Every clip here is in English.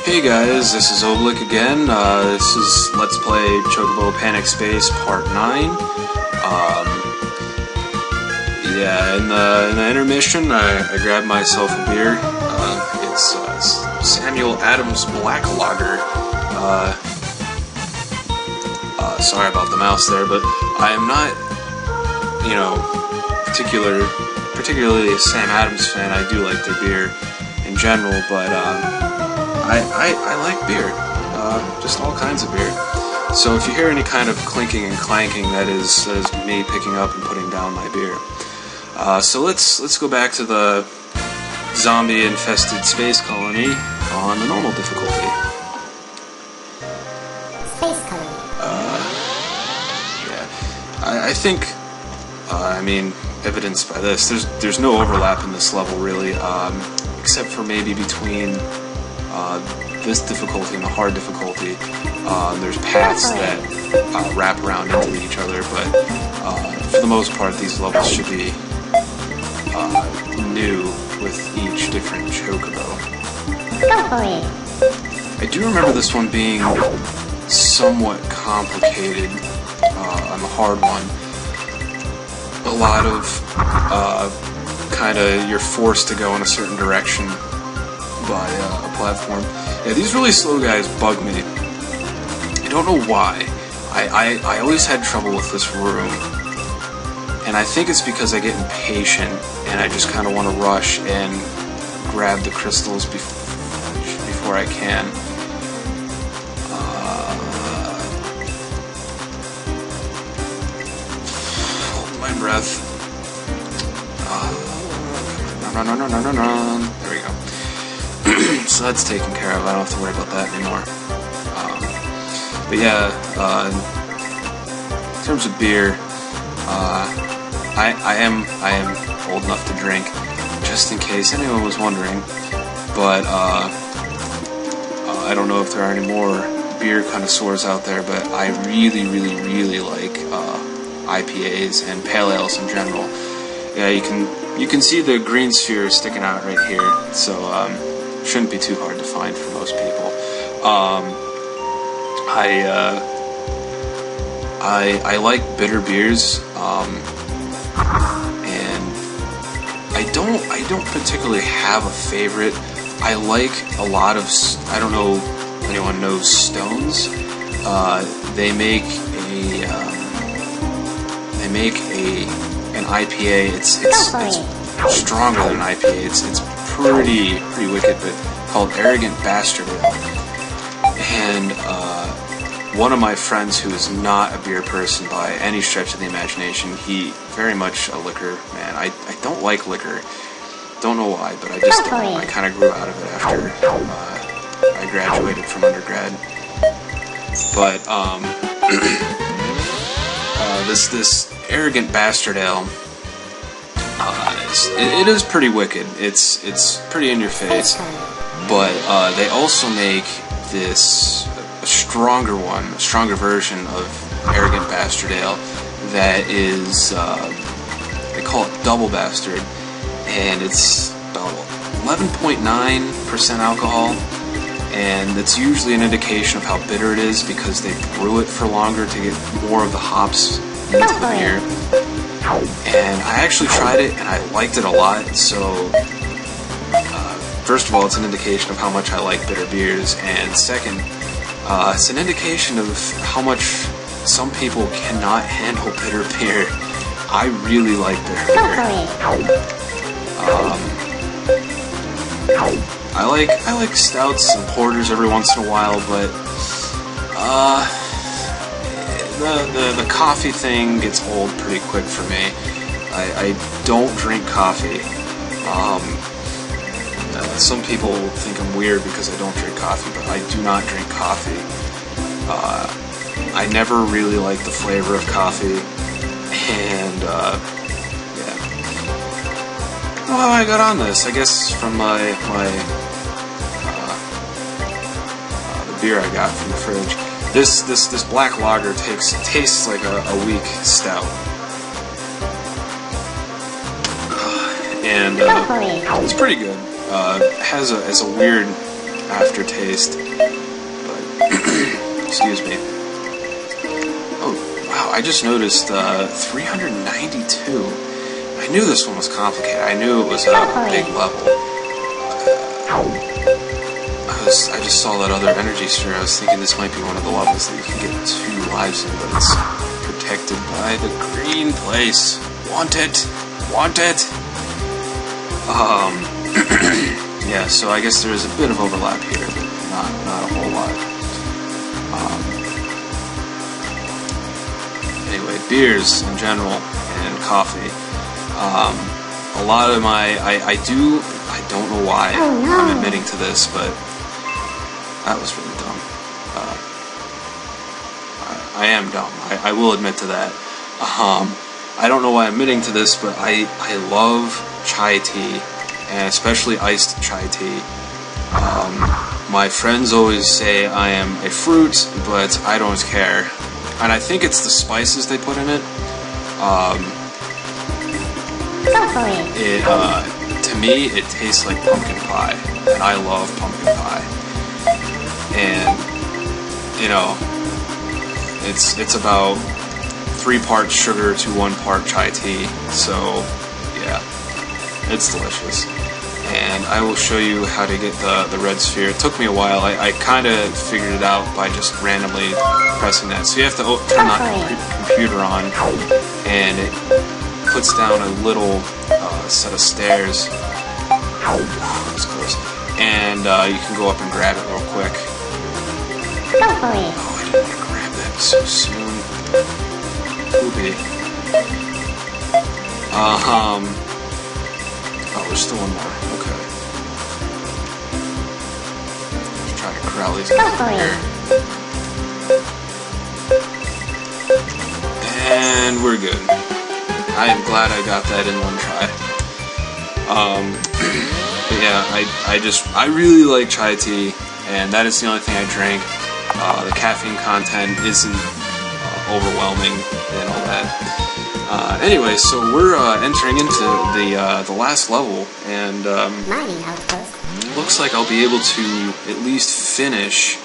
Hey guys, this is Oblik again. This is Let's Play Chocobo Panic Space Part 9. In the intermission, I grabbed myself a beer. It's Samuel Adams Black Lager. Sorry about the mouse there, but I am not, particularly a Sam Adams fan. I do like their beer in general, but I like beer, just all kinds of beer. So if you hear any kind of clinking and clanking, that is me picking up and putting down my beer. So let's go back to the zombie-infested space colony on the normal difficulty. Space colony. I think, evidenced by this, there's no overlap in this level really, except for maybe between this difficulty and the hard difficulty. There's paths that wrap around into each other, but for the most part these levels should be new with each different chocobo. Go for it. I do remember this one being somewhat complicated on the hard one. A lot of you're forced to go in a certain direction by a platform. Yeah, these really slow guys bug me. I don't know why. I always had trouble with this room, and I think it's because I get impatient and I just kind of want to rush and grab the crystals before I can. Hold my breath. No. There we go. So that's taken care of. I don't have to worry about that anymore. But yeah, in terms of beer, I am old enough to drink, just in case anyone was wondering. But I don't know if there are any more beer connoisseurs out there, but I really like IPAs and pale ales in general. Yeah, you can see the green sphere sticking out right here, so shouldn't be too hard to find for most people. I like bitter beers, and I don't particularly have a favorite. I like a lot of, I don't know if anyone knows Stones. They make an IPA. It's stronger than an IPA. It's pretty wicked, but called Arrogant Bastard Ale. And one of my friends who is not a beer person by any stretch of the imagination, he very much a liquor man. I don't like liquor. Don't know why, but I just don't. I kind of grew out of it after I graduated from undergrad. But this Arrogant Bastard Ale, it is pretty wicked. It's pretty in your face, but they also make this a stronger version of Arrogant Bastard Ale that is they call it Double Bastard, and it's about 11.9% alcohol, and it's usually an indication of how bitter it is because they brew it for longer to get more of the hops into the beer. And I actually tried it and I liked it a lot, so first of all, it's an indication of how much I like bitter beers, and second, it's an indication of how much some people cannot handle bitter beer. I really like bitter beer. I like stouts and porters every once in a while, but the coffee thing gets old pretty quick for me. I don't drink coffee. Some people think I'm weird because I don't drink coffee, but I do not drink coffee. I never really liked the flavor of coffee, and yeah. Well, I got on this, I guess, from the beer I got from the fridge. This black lager tastes like a weak stout, and it's pretty good. Has a weird aftertaste. But excuse me. Oh wow! I just noticed 392. I knew this one was complicated. I knew it was a big level. I just saw that other energy sphere. I was thinking this might be one of the levels that you can get 2 lives in, but it's protected by the green place. Want it? Want it? Yeah, so I guess there is a bit of overlap here, but not a whole lot. Anyway, beers in general and coffee. A lot of my I don't know why I'm admitting to this, but that was really dumb. I am dumb. I will admit to that. I don't know why I'm admitting to this, but I love chai tea, and especially iced chai tea. My friends always say I am a fruit, but I don't care. And I think it's the spices they put in it. To me, it tastes like pumpkin pie, and I love pumpkin pie. And you know, it's about 3 parts sugar to 1 part chai tea. So yeah, it's delicious. And I will show you how to get the red sphere. It took me a while. I kind of figured it out by just randomly pressing that. So you have to turn the computer on, and it puts down a little set of stairs. That was close. And you can go up and grab it real quick. Go for it. Oh, I didn't want to grab that so soon. Poopy. Oh, there's still one more. Okay. Let's try to corral these guys over here. And we're good. I am glad I got that in one try. But yeah, I really like chai tea, and that is the only thing I drink. The caffeine content isn't overwhelming and all that. Anyway, so we're entering into the last level, and Mining outpost. looks like I'll be able to at least finish.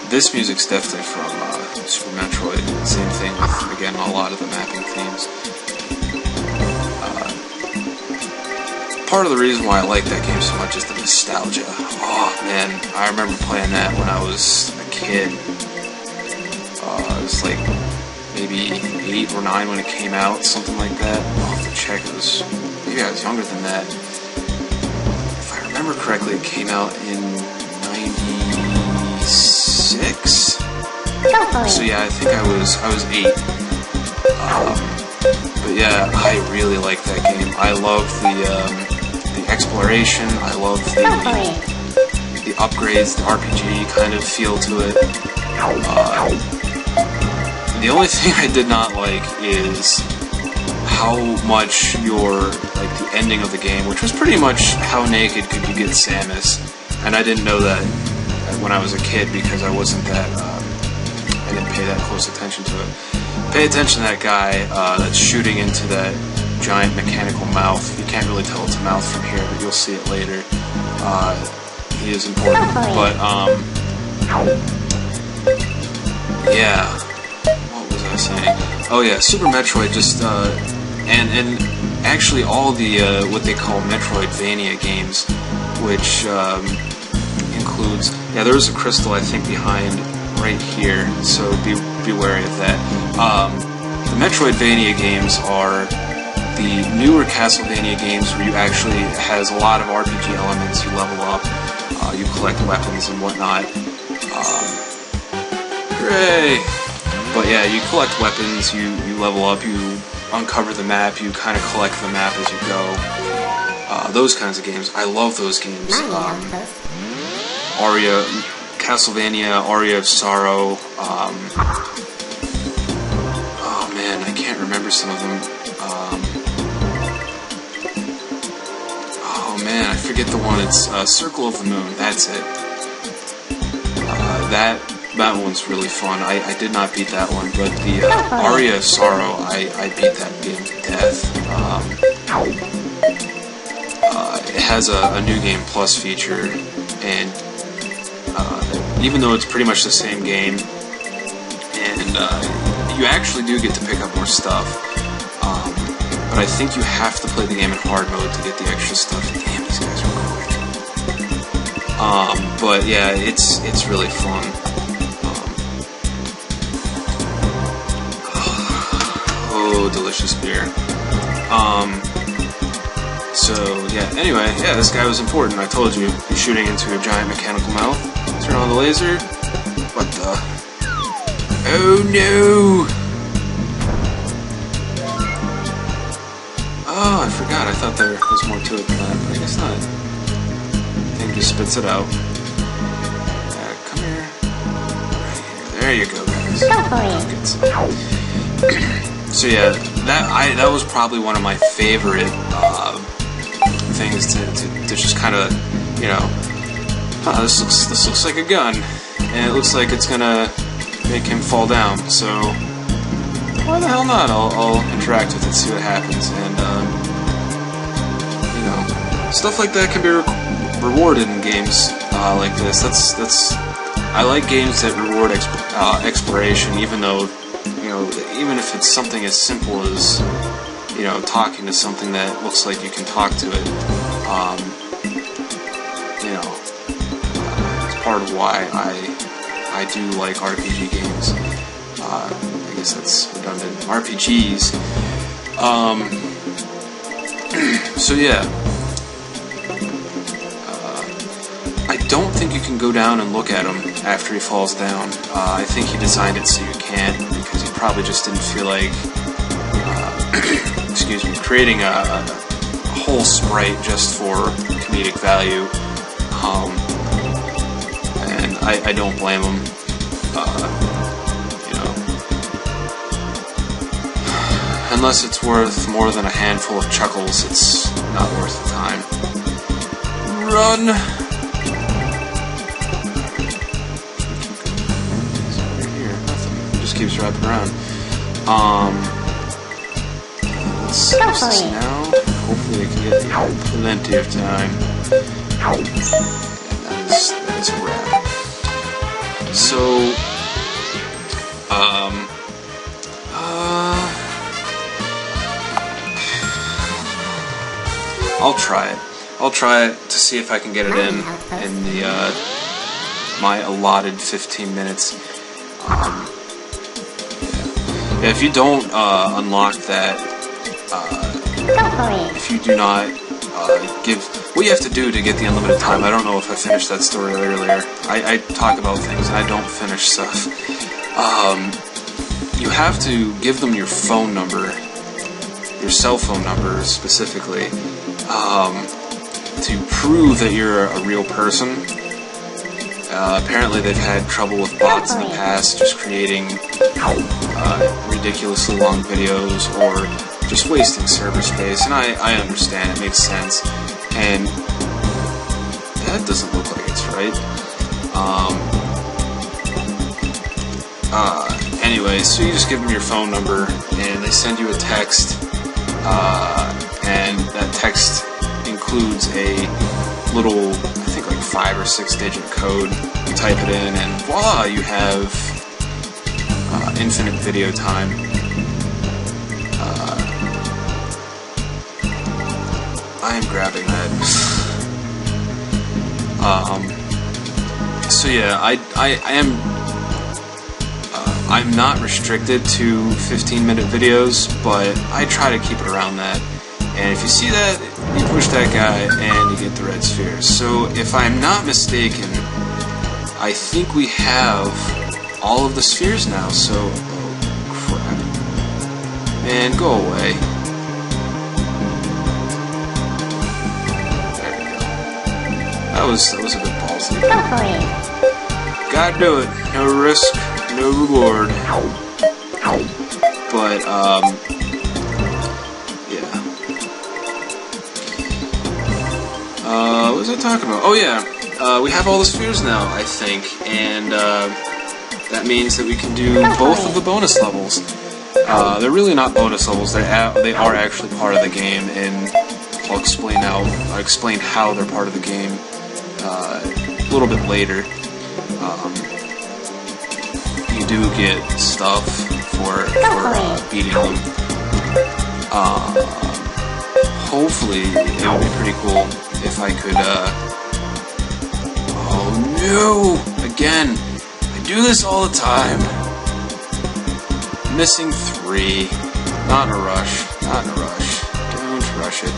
This music's definitely from Super Metroid. Same thing with, again, a lot of the mapping themes. Part of the reason why I like that game so much is the nostalgia. Oh man, I remember playing that when I was a kid. It was like maybe 8 or 9 when it came out, something like that. I'll have to check. Maybe I was younger than that. If I remember correctly, it came out in 96. So yeah, I think I was 8. But yeah, I really like that game. I love the exploration. I love the upgrades, the RPG kind of feel to it. The only thing I did not like is how much the ending of the game, which was pretty much how naked could you get Samus, and I didn't know that when I was a kid because I wasn't that. I didn't pay that close attention to it. Pay attention to that guy that's shooting into that giant mechanical mouth. You can't really tell it's a mouth from here, but you'll see it later. He is important. But, yeah. What was I saying? Oh yeah, Super Metroid just, and actually all the, what they call Metroidvania games, which, includes, yeah, there's a crystal, I think, behind right here, so be wary of that. The Metroidvania games are the newer Castlevania games where you actually has a lot of RPG elements. You level up, you collect weapons and whatnot. Hooray! But yeah, you collect weapons, you level up, you uncover the map, you kind of collect the map as you go. Those kinds of games. I love those games. Castlevania, Aria of Sorrow. Oh man, I can't remember some of them. Oh man, I forget the one. It's Circle of the Moon. That's it. That one's really fun. I did not beat that one, but the Aria of Sorrow, I beat that game to death. it has a New Game Plus feature, and even though it's pretty much the same game, and you actually do get to pick up more stuff, but I think you have to play the game in hard mode to get the extra stuff. Damn, these guys are quick. But yeah, it's really fun. Oh, delicious beer. So yeah, anyway, yeah, this guy was important. I told you, he's shooting into a giant mechanical mouth. Turn on the laser. What the? Oh no! Oh, I forgot. I thought there was more to it than that, but I guess not. Thing just spits it out. Come here. Right here. There you go, guys. Go for it. So yeah, that was probably one of my favorite things to just kind of, you know, this looks like a gun, and it looks like it's gonna make him fall down. So why the hell not? I'll interact with it, see what happens, and you know, stuff like that can be rewarded in games like this. That's I like games that reward exploration, even though, you know, even if it's something as simple as, you know, talking to something that looks like you can talk to it. You know, it's part of why I do like RPG games. I guess that's redundant. RPGs. So yeah. I don't think you can go down and look at him after he falls down. I think he designed it so you can't, because he probably just didn't feel like, excuse me, creating a whole sprite just for comedic value. And I don't blame him. You know, unless it's worth more than a handful of chuckles, it's not worth the time. Run! Keeps wrapping around. Let's use this now. Hopefully I can get plenty of time. And that is a wrap. So, I'll try it. I'll try it to see if I can get it in the my allotted 15 minutes. Yeah, if you don't unlock that, if you do not give, what you have to do to get the unlimited time, I don't know if I finished that story earlier. I talk about things and I don't finish stuff. You have to give them your phone number, your cell phone number specifically, to prove that you're a real person. Apparently they've had trouble with bots in the past, just creating ridiculously long videos or just wasting server space, and I understand, it makes sense, and that doesn't look like it's right. Anyway, so you just give them your phone number, and they send you a text, and that text includes a little, I think like 5 or 6 digit code. You type it in and voila, you have infinite video time. I am grabbing that. So yeah, I'm not restricted to 15-minute videos, but I try to keep it around that. And if you see that, you push that guy and you get the red spheres. So if I'm not mistaken, I think we have all of the spheres now, so, oh crap. Man, go away. There we go. That was a bit ballsy. Go for it. Gotta do it. No risk, no reward. But, yeah. What was I talking about? Oh yeah, we have all the spheres now, I think, and that means that we can do both of the bonus levels. They're really not bonus levels, they are actually part of the game, and I'll explain how they're part of the game a little bit later. You do get stuff for beating them. Hopefully, it would be pretty cool if I could. Oh no! Again, I do this all the time. Missing 3. Not in a rush. Not in a rush. Don't rush it.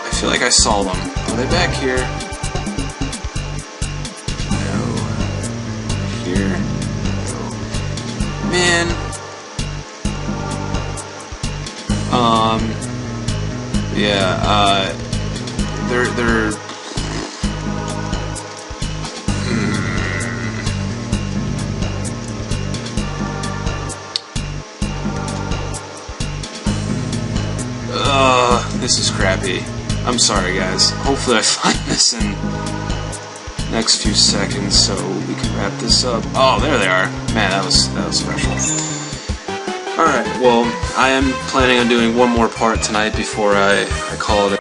I feel like I saw them. Are they back here? No. Here. No. Man. Yeah, they're this is crappy. I'm sorry, guys. Hopefully I find this in next few seconds so we can wrap this up. Oh, there they are. Man, that was special. Alright, well, I am planning on doing one more part tonight before I call it a